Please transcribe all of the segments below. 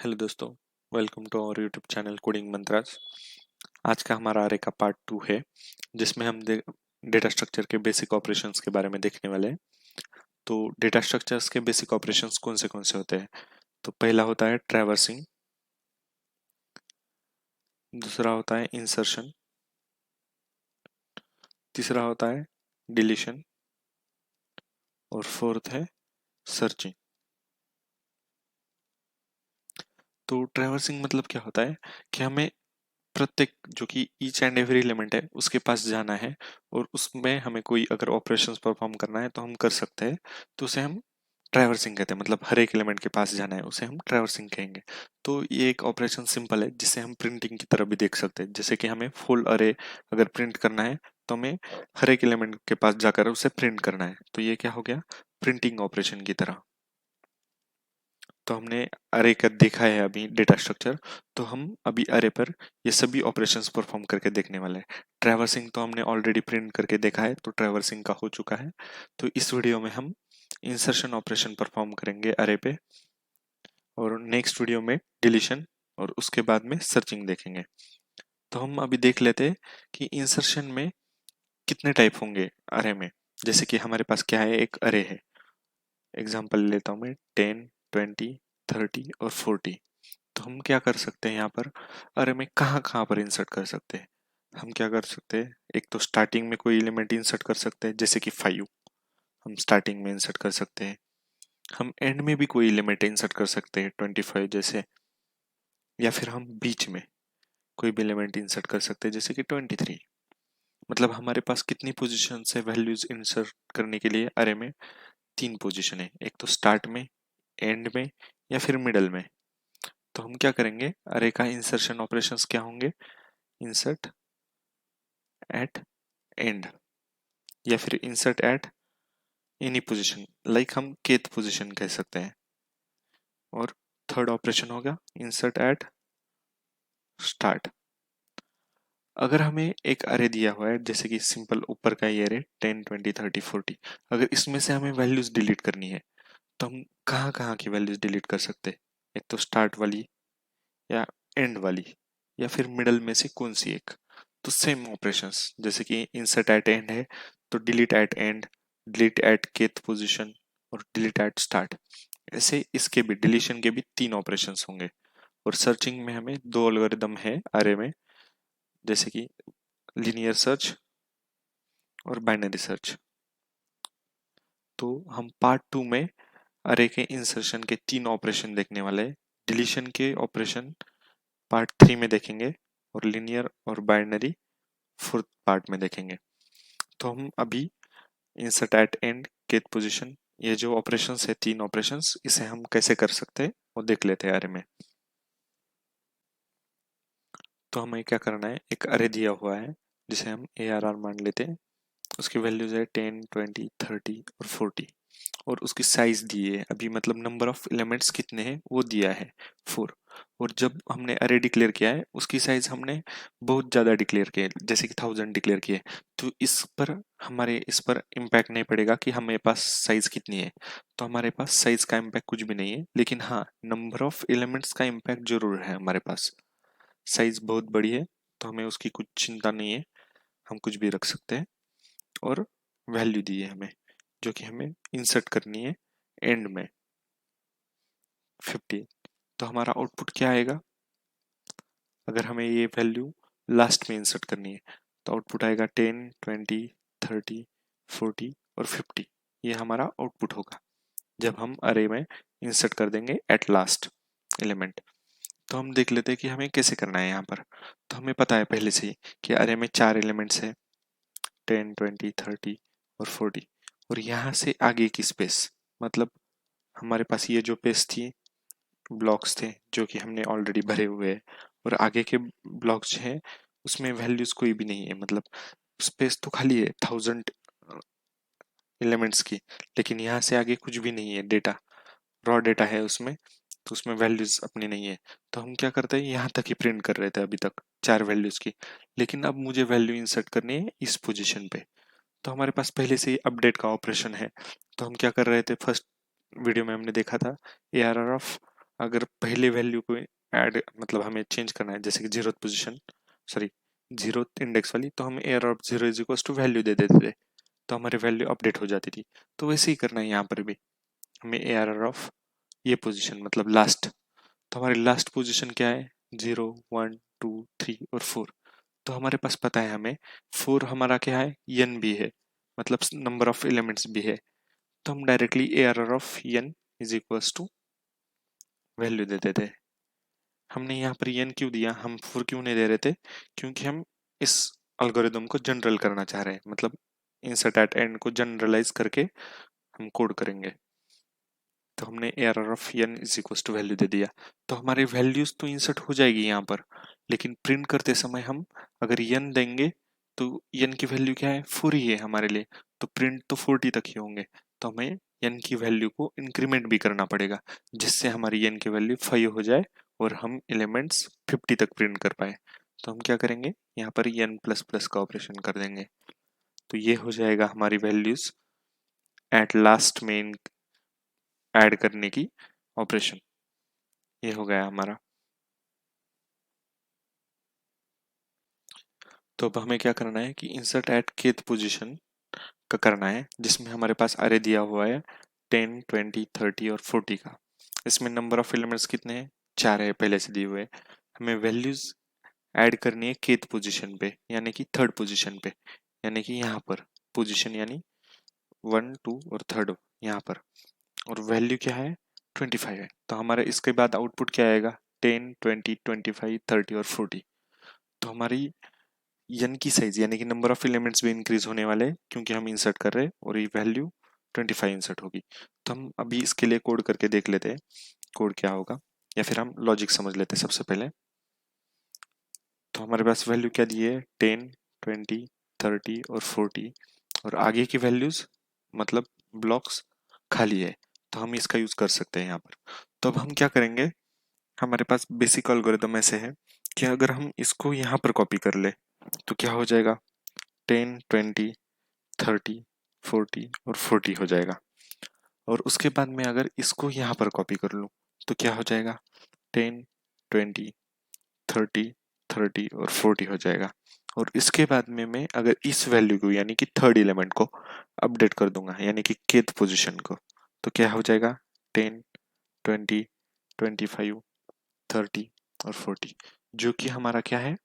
Hello दोस्तों, welcome to our YouTube channel coding Mantras. आज का हमारा आरे का पार्ट 2 है, जिसमें हम डेटा स्ट्रक्चर के बेसिक ऑपरेशंस के बारे में देखने वाले हैं। तो डेटा स्ट्रक्चर्स के बेसिक ऑपरेशंस कौन से होते हैं? तो पहला होता है ट्रैवर्सिंग, दूसरा होता है इंसर्शन, तीसरा होता है डिलीशन और फोर्थ है सर्चिंग। तो ट्रैवर्सिंग मतलब क्या होता है कि हमें प्रत्येक जो कि ईच एंड एवरी एलिमेंट है उसके पास जाना है और उसमें हमें कोई अगर ऑपरेशंस परफॉर्म करना है तो हम कर सकते हैं। तो उसे हम ट्रैवर्सिंग कहते हैं, मतलब हर एक एलिमेंट के पास जाना है उसे हम ट्रैवर्सिंग कहेंगे। तो ये एक ऑपरेशन सिंपल है जिसे हम प्रिंटिंग की तरह भी देख सकते हैं। जैसे कि हमें फुल अरे अगर प्रिंट करना है तो हमें हर एक एलिमेंट के पास जाकर उसे प्रिंट करना है, तो ये क्या हो गया, प्रिंटिंग ऑपरेशन की तरह। तो हमने अरे का देखा है अभी डेटा स्ट्रक्चर, तो हम अभी अरे पर ये सभी ऑपरेशंस परफॉर्म करके देखने वाले हैं। ट्रैवर्सिंग तो हमने ऑलरेडी प्रिंट करके देखा है, तो ट्रैवर्सिंग का हो चुका है। तो इस वीडियो में हम इंसर्शन ऑपरेशन परफॉर्म करेंगे अरे पे, और नेक्स्ट वीडियो में डिलीशन और उसके बाद में सर्चिंग देखेंगे। तो हम अभी देख लेते हैं कि इंसर्शन में कितने टाइप होंगे अरे में। जैसे कि हमारे पास क्या है, एक अरे है, एग्जाम्पल लेता हूँ मैं 10, 20, 30 और 40। तो हम क्या कर सकते हैं यहाँ पर, अरे में कहाँ कहाँ पर इंसर्ट कर सकते हैं। हम क्या कर सकते हैं, एक तो स्टार्टिंग में कोई एलिमेंट इंसर्ट कर सकते हैं, जैसे कि 5 हम स्टार्टिंग में इंसर्ट कर सकते हैं। हम एंड में भी कोई एलिमेंट इंसर्ट कर सकते हैं 25 जैसे, या फिर हम बीच में कोई भी एलिमेंट इंसर्ट कर सकते हैं जैसे कि 23। मतलब हमारे पास कितनी पोजीशन है वैल्यूज इंसर्ट करने के लिए अरे में? 3 पोजीशन है, एक तो स्टार्ट में, एंड में या फिर मिडल में। तो हम क्या करेंगे, अरे का इंसर्शन ऑपरेशंस क्या होंगे, इंसर्ट एट एंड या फिर insert at any position, like हम केथ पोजीशन कह सकते हैं। और थर्ड ऑपरेशन होगा इंसर्ट एट स्टार्ट। अगर हमें एक अरे दिया हुआ है, जैसे कि सिंपल ऊपर का ये अरे 10, 20, 30, 40, अगर इसमें से हमें वैल्यूज डिलीट करनी है तो हम कहाँ कहाँ की वैल्यूज डिलीट कर सकते हैं? एक तो स्टार्ट वाली या एंड वाली, या फिर मिडल में से कौन सी एक? तो सेम ऑपरेशंस, जैसे कि इंसर्ट एट एंड है तो delete at end, delete at kth position और डिलीट एट स्टार्ट। ऐसे इसके भी डिलीशन के भी 3 ऑपरेशंस होंगे। और सर्चिंग में हमें 2 एल्गोरिदम है अरे में, जैसे कि लीनियर सर्च और बाइनरी सर्च। तो हम पार्ट 2 में अरे के इंसर्शन के 3 ऑपरेशन देखने वाले हैं। डिलीशन के ऑपरेशन पार्ट 3 में देखेंगे और लीनियर और बाइनरी फोर्थ पार्ट में देखेंगे। तो हम अभी insert at end, get position, ये जो ऑपरेशंस है 3 ऑपरेशंस, इसे हम कैसे कर सकते हैं वो देख लेते हैं अरे में। तो हमें क्या करना है, एक अरे दिया हुआ है जिसे हम ARR मान लेते हैं। उसकी वैल्यूज है 10, 20, 30 और 40, और उसकी साइज दी है अभी, मतलब नंबर ऑफ एलिमेंट्स कितने हैं वो दिया है 4। और जब हमने अरे डिक्लेयर किया है उसकी साइज हमने बहुत ज़्यादा डिक्लेयर किया है, जैसे कि 1000 डिक्लेयर किए, तो इस पर इम्पैक्ट नहीं पड़ेगा कि हमारे पास साइज कितनी है। तो हमारे पास साइज का इम्पैक्ट कुछ भी नहीं है, लेकिन हाँ नंबर ऑफ एलिमेंट्स का इम्पैक्ट जरूर है हमारे पास। साइज बहुत बड़ी है तो हमें उसकी कुछ चिंता नहीं है, हम कुछ भी रख सकते हैं। और वैल्यू दी है हमें जो कि हमें इंसर्ट करनी है एंड में 50। तो हमारा आउटपुट क्या आएगा, अगर हमें ये वैल्यू लास्ट में इंसर्ट करनी है तो आउटपुट आएगा 10, 20, 30, 40 और 50। ये हमारा आउटपुट होगा जब हम अरे में इंसर्ट कर देंगे एट लास्ट एलिमेंट। तो हम देख लेते हैं कि हमें कैसे करना है यहाँ पर। तो हमें पता है पहले से ही कि अरे में 4 एलिमेंट्स है, 10, 20, 30 और 40। और यहाँ से आगे की स्पेस, मतलब हमारे पास ये जो पेज थी, ब्लॉक्स थे जो कि हमने ऑलरेडी भरे हुए हैं, और आगे के ब्लॉक्स जो हैं उसमें वैल्यूज कोई भी नहीं है, मतलब स्पेस तो खाली है 1000 एलिमेंट्स की, लेकिन यहाँ से आगे कुछ भी नहीं है, डेटा रॉ डेटा है उसमें, तो उसमें वैल्यूज अपनी नहीं है। तो हम क्या करते हैं, यहाँ तक ही प्रिंट कर रहे थे अभी तक 4 वैल्यूज की, लेकिन अब मुझे वैल्यू इंसर्ट करनी है इस पोजीशन पे। तो हमारे पास पहले से ही अपडेट का ऑपरेशन है। तो हम क्या कर रहे थे, फर्स्ट वीडियो में हमने देखा था ARR ऑफ अगर पहले वैल्यू को ऐड मतलब हमें चेंज करना है, जैसे कि zeroth position, sorry zeroth index वाली, तो हम array of zero is equal to value दे देते थे, तो हमारी वैल्यू अपडेट हो जाती थी। तो वैसे ही करना है यहाँ पर भी, हमें एयर ऑफ ये पोजीशन मतलब लास्ट, तो हमारी लास्ट पोजीशन क्या है, 0 1 2 3 और 4। तो हमारे पास पता है हमें 4 हमारा क्या है, n भी है, मतलब नंबर ऑफ एलिमेंट्स भी है। तो हम directly arr of n is equals to value देते थे। हमने यहाँ पर n क्यों दिया, हम 4 क्यों नहीं दे रहे थे, क्योंकि हम इस एल्गोरिदम को जनरल करना चाह रहे हैं, मतलब इंसर्ट एट एंड को जनरलाइज करके हम कोड करेंगे। तो हमने array of n is equal to value दे दिया। तो हमारी वैल्यूज तो इंसर्ट हो जाएगी यहाँ पर, लेकिन प्रिंट करते समय हम अगर n देंगे तो n की वैल्यू क्या है, 4 ही है हमारे लिए, तो प्रिंट तो 40 तक ही होंगे। तो हमें n की वैल्यू को इंक्रीमेंट भी करना पड़ेगा, जिससे हमारी n की वैल्यू 5 हो जाए और हम एलिमेंट्स 50 तक प्रिंट कर पाए। तो हम क्या करेंगे, यहाँ पर n प्लस प्लस का ऑपरेशन कर देंगे, तो ये हो जाएगा हमारी वैल्यूज एट लास्ट में ऐड करने की ऑपरेशन। ये हो गया हमारा। तो अब हमें क्या करना है कि इंसर्ट एट kth पोजीशन का करना है, जिसमें हमारे पास अरे दिया हुआ है 10 20 30 और 40 का। इसमें नंबर ऑफ एलिमेंट्स कितने हैं, 4 है पहले से दिए हुए। हमें वैल्यूज ऐड करनी है kth पोजीशन पे, यानी कि थर्ड पोजीशन पे, यानी कि यहाँ पर पोजीशन यानी 1 2 और थर्ड यहाँ पर, और वैल्यू क्या है 25 है। तो हमारे इसके बाद आउटपुट क्या आएगा, 10 20 25 30 और 40। तो हमारी n की साइज यानी कि नंबर ऑफ एलिमेंट्स भी इंक्रीज होने वाले हैं, क्योंकि हम इंसर्ट कर रहे हैं, और ये वैल्यू 25 इंसर्ट होगी। तो हम अभी इसके लिए कोड करके देख लेते हैं कोड क्या होगा, या फिर हम लॉजिक समझ लेते हैं सबसे पहले। तो हमारे पास वैल्यू क्या दी है, 10 20 30 और 40, और आगे की वैल्यूज मतलब ब्लॉक्स खाली है, तो हम इसका यूज कर सकते हैं यहाँ पर। तो अब हम क्या करेंगे, हमारे पास बेसिक एल्गोरिथम ऐसे है कि अगर हम इसको यहाँ पर कॉपी कर ले तो क्या हो जाएगा, 10 20 30 40 और 40 हो जाएगा। और उसके बाद में अगर इसको यहाँ पर कॉपी कर लूँ तो क्या हो जाएगा, 10 20 30 30 और 40 हो जाएगा। और इसके बाद में मैं अगर इस वैल्यू को यानी कि थर्ड एलिमेंट को अपडेट कर दूंगा, यानी कि kth पोजीशन को, तो क्या हो जाएगा, 10 20 25 30 और 40, जो कि हमारा क्या है,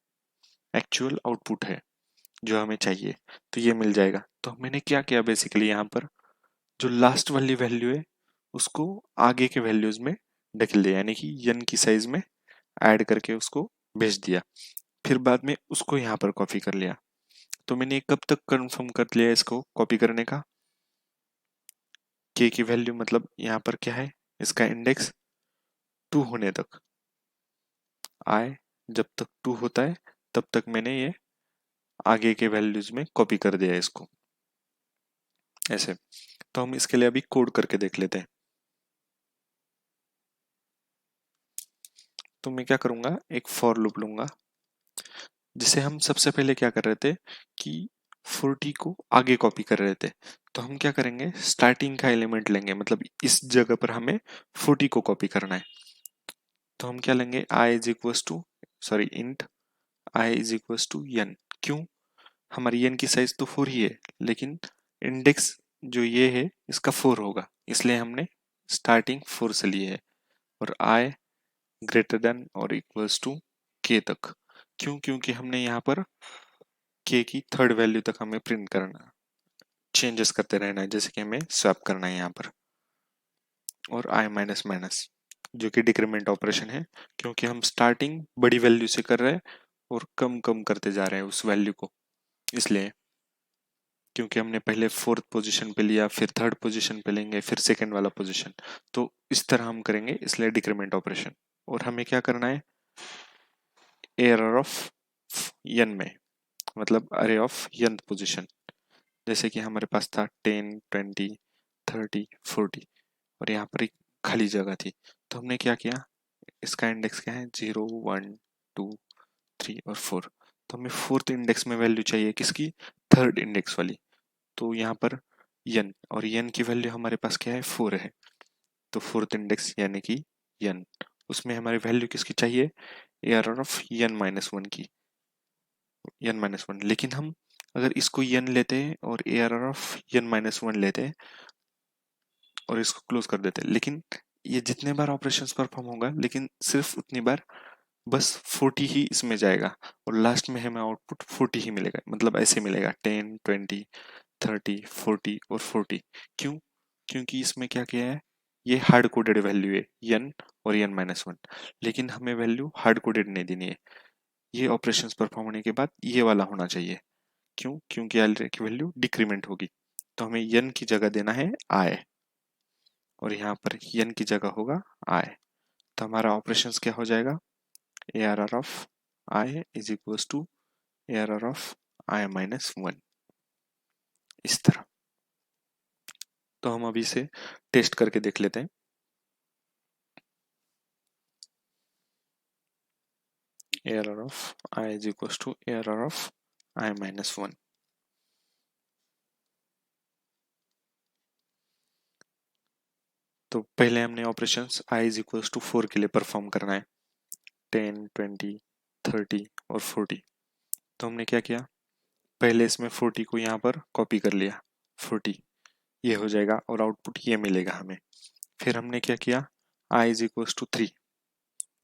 एक्चुअल आउटपुट है जो हमें चाहिए। तो ये मिल जाएगा। तो मैंने क्या किया बेसिकली, यहाँ पर जो लास्ट वाली वैल्यू है उसको आगे के वैल्यूज में ढकेल दिया, यानी कि n की साइज में ऐड करके उसको भेज दिया, फिर बाद में उसको यहाँ पर कॉपी कर लिया। तो मैंने कब तक कंफर्म कर लिया इसको कॉपी करने का, k की वैल्यू मतलब यहाँ पर क्या है, इसका इंडेक्स 2 होने तक, i जब तक 2 होता है तब तक मैंने ये आगे के वैल्यूज में कॉपी कर दिया इसको ऐसे। तो हम इसके लिए अभी कोड करके देख लेते हैं। तो मैं क्या करूंगा, एक फॉर लूप लूंगा, जिसे हम सबसे पहले क्या कर रहे थे कि 40 को आगे कॉपी कर रहे थे। तो हम क्या करेंगे, स्टार्टिंग का एलिमेंट लेंगे, मतलब इस जगह पर हमें 40 को कॉपी करना है। तो हम क्या लेंगे, i is equal to, sorry int i is equal to n। क्यों, हमारी n की साइज तो 4 ही है, लेकिन इंडेक्स जो ये है इसका 4 होगा, इसलिए हमने स्टार्टिंग 4 से लिए है। और i greater than or equals to k तक। क्यों, क्योंकि हमने यहाँ पर k की थर्ड वैल्यू तक हमें प्रिंट करना, चेंजेस करते रहना है, जैसे कि हमें स्वैप करना है यहाँ पर। और i माइनस माइनस जो कि डिक्रीमेंट ऑपरेशन है, क्योंकि हम स्टार्टिंग बड़ी वैल्यू से कर रहे हैं और कम कम करते जा रहे हैं उस वैल्यू को, इसलिए क्योंकि हमने पहले फोर्थ पोजीशन पे लिया, फिर थर्ड पोजीशन पे लेंगे, फिर सेकंड वाला पोजीशन, तो इस तरह हम करेंगे, इसलिए डिक्रीमेंट ऑपरेशन। और हमें क्या करना है, एरर ऑफ n में, मतलब अरे ऑफ n पोजीशन, जैसे कि हमारे पास था 10 20 30 40, और यहाँ पर एक खाली जगह थी। तो हमने क्या किया, इसका इंडेक्स क्या है, 0 1 2 3 और 4। तो हमें फोर्थ इंडेक्स में वैल्यू चाहिए किसकी, थर्ड इंडेक्स वाली। तो यहाँ पर n, और n की वैल्यू हमारे पास क्या है, 4 है। तो फोर्थ इंडेक्स यानी कि n, उसमें हमारी वैल्यू किसकी चाहिए, ARR ऑफ n-1 की, n-1। लेकिन हम अगर इसको n लेते हैं और ARR ऑफ n-1 लेते हैं और इसको क्लोज कर देते हैं, लेकिन ये जितने बार ऑपरेशंस परफॉर्म होगा लेकिन सिर्फ उतनी बार बस 40 ही इसमें जाएगा और लास्ट में हमें आउटपुट 40 ही मिलेगा, मतलब ऐसे मिलेगा 10, 20, 30, 40 और 40। क्यों? क्योंकि इसमें क्या किया है, ये हार्ड कोडेड वैल्यू है n और n-1, लेकिन हमें वैल्यू हार्ड कोडेड नहीं देनी है। ये ऑपरेशंस परफॉर्म होने के बाद ये वाला होना चाहिए। क्यों? क्योंकि एल की वैल्यू डिक्रीमेंट होगी, तो हमें n की जगह देना है i और यहाँ पर n की जगह होगा i। तो हमारा ऑपरेशंस क्या हो जाएगा, ARR of i is equals to ARR of i-1, इस तरह। तो हम अभी इसे टेस्ट करके देख लेते हैं। ARR of i is equals to ARR of i-1। तो पहले हमने operations i is equals to 4 के लिए परफॉर्म करना है, 10, 20, 30 और 40। तो हमने क्या किया, पहले इसमें 40 को यहाँ पर कॉपी कर लिया, 40 ये हो जाएगा और आउटपुट ये मिलेगा हमें। फिर हमने क्या किया, i इज इक्वल्स टू 3,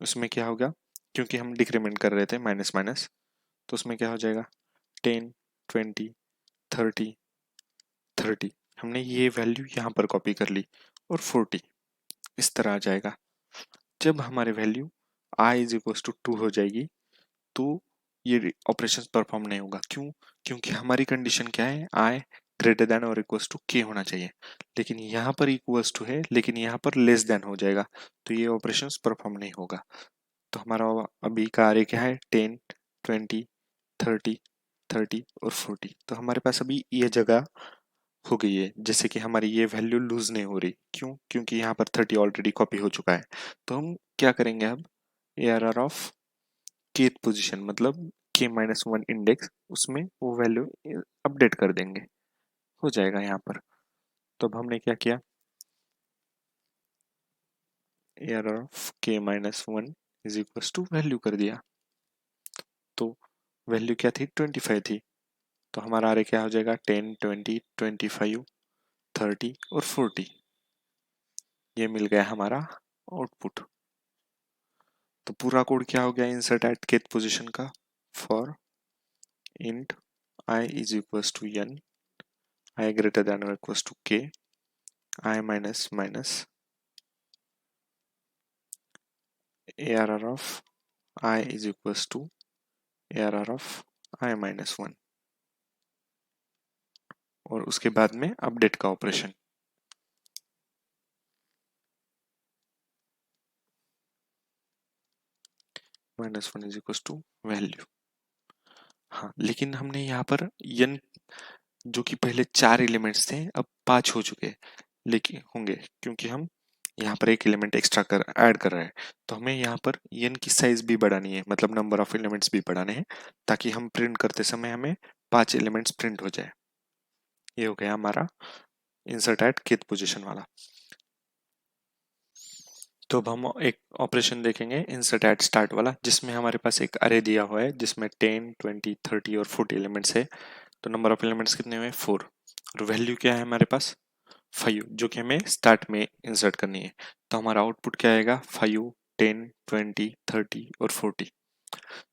उसमें क्या होगा, क्योंकि हम डिक्रीमेंट कर रहे थे माइनस माइनस, तो उसमें क्या हो जाएगा 10, 20, 30, 30, हमने ये वैल्यू यहाँ पर कॉपी कर ली और 40 इस तरह आ जाएगा। जब हमारे value i is equals to 2 हो जाएगी तो ये ऑपरेशन परफॉर्म नहीं होगा। क्यों? क्योंकि हमारी कंडीशन क्या है, i greater than or equals to k होना चाहिए, लेकिन यहाँ पर इक्वल्स टू है लेकिन यहाँ पर लेस देन हो जाएगा, तो ये ऑपरेशन परफॉर्म नहीं होगा। तो हमारा अभी कार्य क्या है, 10, 20, 30, 30 और 40। तो हमारे पास अभी ये जगह हो गई है, जैसे कि हमारी ये वैल्यू लूज नहीं हो रही। क्यों? क्योंकि यहाँ पर 30 ऑलरेडी कॉपी हो चुका है। तो हम क्या करेंगे अब, ARR ऑफ kth पोजीशन मतलब k-1 इंडेक्स, उसमें वो वैल्यू अपडेट कर देंगे, हो जाएगा यहाँ पर। तो अब हमने क्या किया, ARR of k-1 is equal to value कर दिया। तो वैल्यू क्या थी, 25 थी, तो हमारा आरे क्या हो जाएगा, 10, 20, 25, 30 और 40, ये मिल गया हमारा आउटपुट। तो पूरा कोड क्या हो गया, इंसर्ट एट kth पोजीशन का, for int i is equals to n, i greater than or equals to k, i minus minus ARR of i is equals to ARR of i-1 और उसके बाद में update का operation, -1 is equals to value. हाँ, लेकिन हमने यहाँ पर n जो कि पहले 4 एलिमेंट्स थे अब 5 हो चुके लेकिन होंगे, क्योंकि हम यहाँ पर एक एलिमेंट एक्स्ट्रा कर ऐड कर रहे हैं। तो हमें यहाँ पर n की साइज भी बढ़ानी है, मतलब नंबर ऑफ एलिमेंट्स भी बढ़ाने हैं, ताकि हम प्रिंट करते समय हमें 5 एलिमेंट्स प्रिंट हो जाए। ये हो गया हमारा इंसर्ट एट kth पोजीशन वाला। तो अब हम एक ऑपरेशन देखेंगे इंसर्ट एट स्टार्ट वाला, जिसमें हमारे पास एक अरे दिया हुआ है जिसमें 10, 20, 30 और 40 एलिमेंट्स है। तो नंबर ऑफ एलिमेंट्स कितने हुए, 4, और वैल्यू क्या है हमारे पास 5, जो कि हमें स्टार्ट में इंसर्ट करनी है। तो हमारा आउटपुट क्या आएगा, 5, 10, 20, 30 और 40।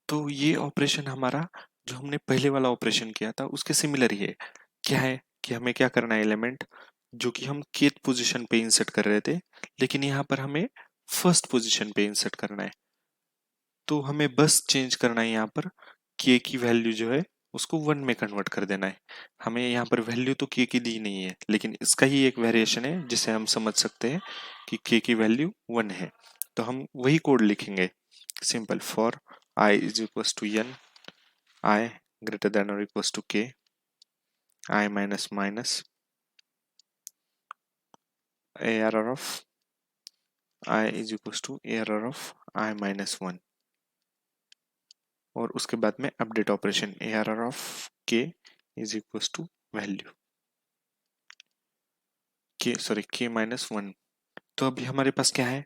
तो ये ऑपरेशन हमारा जो हमने पहले वाला ऑपरेशन किया था उसके सिमिलर ही है। क्या है कि हमें क्या करना है, एलिमेंट जो कि हम kth पोजीशन पे इंसर्ट कर रहे थे, लेकिन यहाँ पर हमें फर्स्ट पोजीशन पे इंसर्ट करना है। तो हमें बस चेंज करना है, यहाँ पर k की वैल्यू जो है उसको 1 में कन्वर्ट कर देना है। हमें यहाँ पर वैल्यू तो k की दी नहीं है, लेकिन इसका ही एक वेरिएशन है जिसे हम समझ सकते हैं कि k की वैल्यू 1 है। तो हम वही कोड लिखेंगे, simple, for i is equals to n, i greater than or equals to k, i minus minus ARR of i is equals to ARR of i-1 और उसके बाद में update operation ARR of k is equals to value k, sorry k-1। तो अभी हमारे पास क्या है,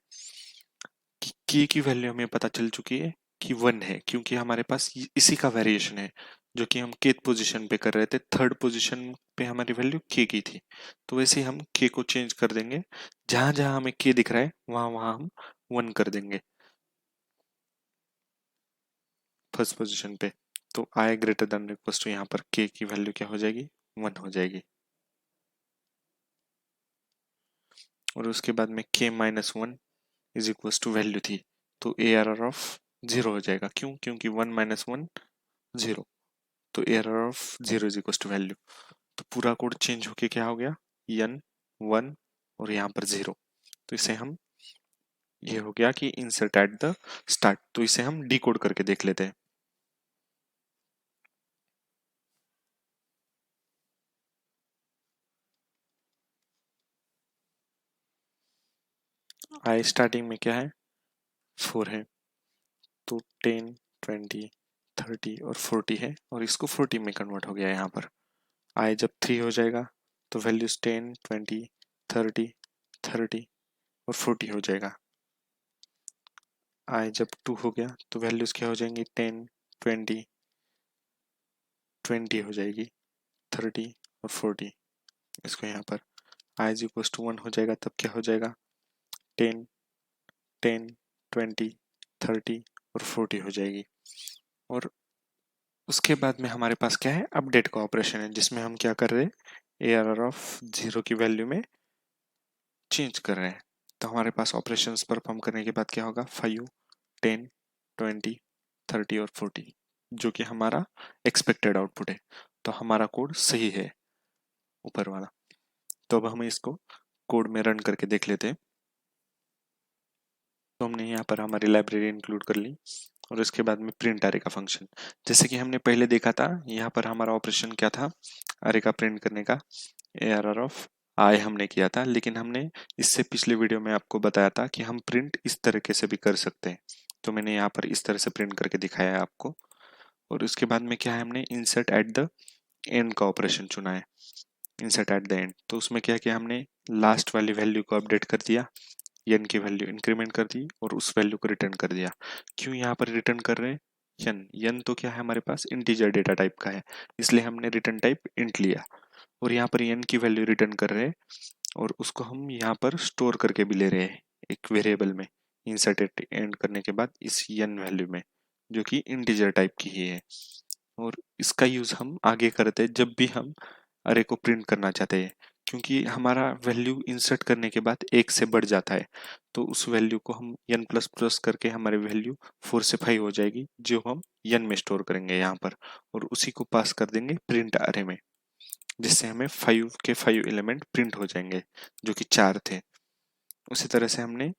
के की वैल्यू हमें पता चल चुकी है कि 1 है, क्योंकि हमारे पास इसी का वेरिएशन है जो कि हम केथ पोजीशन पे कर रहे थे। थर्ड पोजीशन पे हमारी वैल्यू के की थी, तो वैसे ही हम के को चेंज कर देंगे। जहां जहां हमें के दिख रहा है वहां वहां हम 1 कर देंगे फर्स्ट पोजीशन पे। तो आई ग्रेटर देन इक्वल्स टू, यहाँ पर के की वैल्यू क्या हो जाएगी, 1 हो जाएगी। और उसके बाद में के minus 1 is equals to value थी, तो एरर ऑफ 0 हो जाएगा। क्यों? क्योंकि 1 माइनस 1 0, तो error of 0 is equals to value. तो पूरा कोड चेंज होके क्या हो गया, n 1 और यहाँ पर 0। तो इसे हम, ये हो गया कि इंसर्ट एट द स्टार्ट। तो इसे हम डिकोड करके देख लेते हैं। आई स्टार्टिंग में क्या है, 4 है, तो 10 20 30 और 40 है, और इसको 40 में कन्वर्ट हो गया यहाँ पर। आई जब 3 हो जाएगा तो वैल्यूज 10 20 30 30 और 40 हो जाएगा। आई जब 2 हो गया तो वैल्यूज क्या हो जाएंगी, 10 20 20 हो जाएगी, 30 और 40। इसको यहाँ पर आई इज इक्वल टू 1 हो जाएगा, तब क्या हो जाएगा, 10 10 20 30 और 40 हो जाएगी। और उसके बाद में हमारे पास क्या है, अपडेट का ऑपरेशन है, जिसमें हम क्या कर रहे हैं, एआरआर ऑफ 0 की वैल्यू में चेंज कर रहे हैं। तो हमारे पास ऑपरेशंस परफॉर्म करने के बाद क्या होगा, 5 10 20 30 और 40, जो कि हमारा एक्सपेक्टेड आउटपुट है। तो हमारा कोड सही है ऊपर वाला। तो अब हम इसको कोड में रन करके देख लेते हैं। तो हमने यहाँ पर हमारी लाइब्रेरी इंक्लूड कर ली, और इसके बाद में प्रिंट अरे का फंक्शन, जैसे कि हमने पहले देखा था, यहाँ पर हमारा ऑपरेशन क्या था, अरे का प्रिंट करने का, एआरआर ऑफ आई हमने किया था। लेकिन हमने इससे पिछले वीडियो में आपको बताया था कि हम प्रिंट इस तरीके से भी कर सकते हैं। तो मैंने यहाँ पर इस तरह से प्रिंट करके दिखाया है आपको। और उसके बाद में क्या है, हमने इंसर्ट एट द एंड का ऑपरेशन चुना है, इंसर्ट एट द एंड। तो उसमें क्या किया, हमने लास्ट वाली वैल्यू को अपडेट कर दिया, n की वैल्यू इंक्रीमेंट कर दी और उस वैल्यू को रिटर्न कर दिया। क्यों यहाँ पर रिटर्न कर रहे हैं, n तो क्या है, हमारे पास इंटीजर डेटा टाइप का है, इसलिए हमने रिटर्न टाइप इंट लिया। और यहाँ पर n की वैल्यू रिटर्न कर रहे हैं, और उसको हम यहाँ पर स्टोर करके भी ले रहे हैं एक वेरिएबल में, इंसर्ट एट एंड करने के बाद इस n वैल्यू में, जो कि इंटीजर टाइप की ही है। और इसका यूज हम आगे करते हैं जब भी हम अरे को प्रिंट करना चाहते हैं, क्योंकि हमारा वैल्यू इंसर्ट करने के बाद 1 से बढ़ जाता है। तो उस वैल्यू को हम n प्लस प्लस करके हमारी वैल्यू 4 से 5 हो जाएगी, जो हम n में स्टोर करेंगे यहाँ पर, और उसी को पास कर देंगे प्रिंट अरे में, जिससे हमें 5 के 5 एलिमेंट प्रिंट हो जाएंगे, जो कि 4 थे। उसी तरह से हमने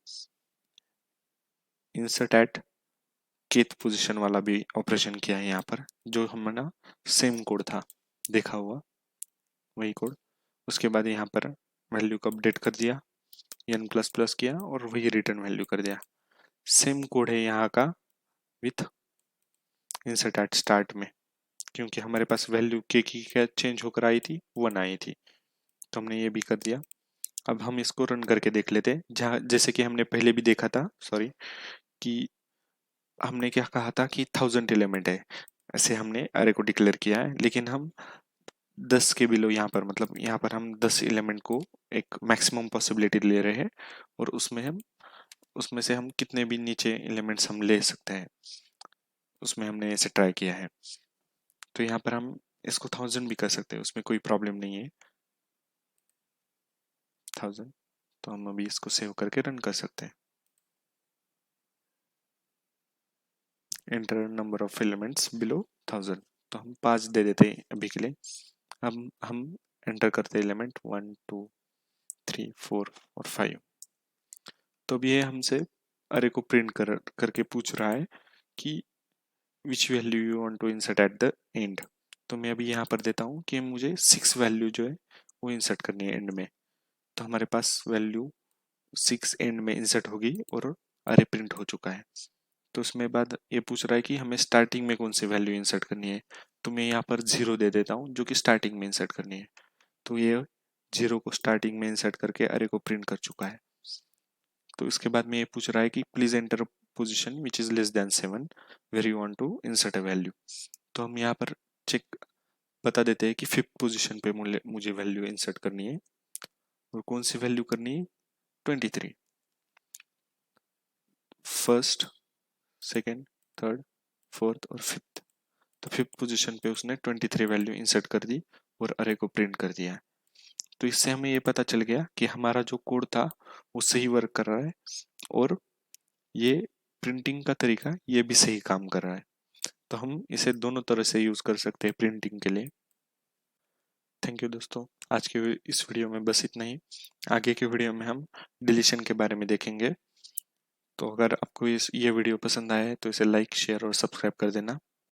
इंसर्ट एट केथ पोजीशन वाला भी ऑपरेशन किया है यहाँ पर, जो हमारा सेम कोड था देखा हुआ, वही कोड। उसके बाद यहाँ पर वैल्यू को अपडेट कर दिया, n प्लस प्लस किया और वही रिटर्न वैल्यू कर दिया। सेम कोड है यहाँ का विथ इंसर्ट एट स्टार्ट में, क्योंकि हमारे पास वैल्यू के की क्या चेंज होकर आई थी, 1 आई थी, तो हमने ये भी कर दिया। अब हम इसको रन करके देख लेते हैं, जहाँ जैसे कि हमने पहले भी देखा था, सॉरी, कि हमने क्या कहा था कि 1000 एलिमेंट है, ऐसे हमने अरे को डिक्लेयर किया है। लेकिन हम 10 के बिलो यहाँ पर, मतलब यहाँ पर हम 10 एलिमेंट को एक मैक्सिमम पॉसिबिलिटी ले रहे हैं, और उसमें से हम कितने भी नीचे एलिमेंट्स हम ले सकते हैं, उसमें हमने ऐसे ट्राई किया है। तो यहाँ पर हम इसको 1000 भी कर सकते हैं, उसमें कोई प्रॉब्लम नहीं है, 1000। तो हम अभी इसको सेव करके रन कर सकते हैं। Enter number of elements below 1000, तो हम 5 दे देते हैं अभी के लिए। अब हम एंटर करते हैं एलिमेंट 1 2 3 4 और 5। तो अब ये हमसे अरे को प्रिंट करके पूछ रहा है कि which value you want to insert at the end. तो मैं अभी यहाँ पर देता हूँ कि मुझे 6 वैल्यू जो है वो इंसर्ट करनी है एंड में। तो हमारे पास वैल्यू 6 एंड में इंसर्ट होगी और अरे प्रिंट हो चुका है। तो उसमें बाद ये पूछ रहा है कि हमें स्टार्टिंग में कौन सी वैल्यू इंसर्ट करनी है। तो मैं यहाँ पर 0 दे देता हूँ, जो कि स्टार्टिंग में इंसर्ट करनी है। तो ये 0 को स्टार्टिंग में इंसर्ट करके अरे को प्रिंट कर चुका है। तो इसके बाद में ये पूछ रहा है कि please enter position which is less than 7 where you want to insert a value. तो हम यहाँ पर चेक बता देते हैं कि 5th पोजीशन पे मुझे वैल्यू इंसर्ट करनी है, और कौन सी वैल्यू करनी है, 23। फर्स्ट, सेकेंड, थर्ड, फोर्थ और फिफ्थ। तो 5th पोजीशन पे उसने 23 वैल्यू इंसर्ट कर दी और अरे को प्रिंट कर दिया। तो इससे हमें ये पता चल गया कि हमारा जो कोड था वो सही वर्क कर रहा है, और ये प्रिंटिंग का तरीका ये भी सही काम कर रहा है। तो हम इसे दोनों तरह से यूज कर सकते हैं प्रिंटिंग के लिए। थैंक यू दोस्तों, आज के इस वीडियो में बस इतना ही। आगे के वीडियो में हम डिलीशन के बारे में देखेंगे। तो अगर आपको ये वीडियो पसंद आया है तो इसे लाइक, शेयर और सब्सक्राइब कर देना।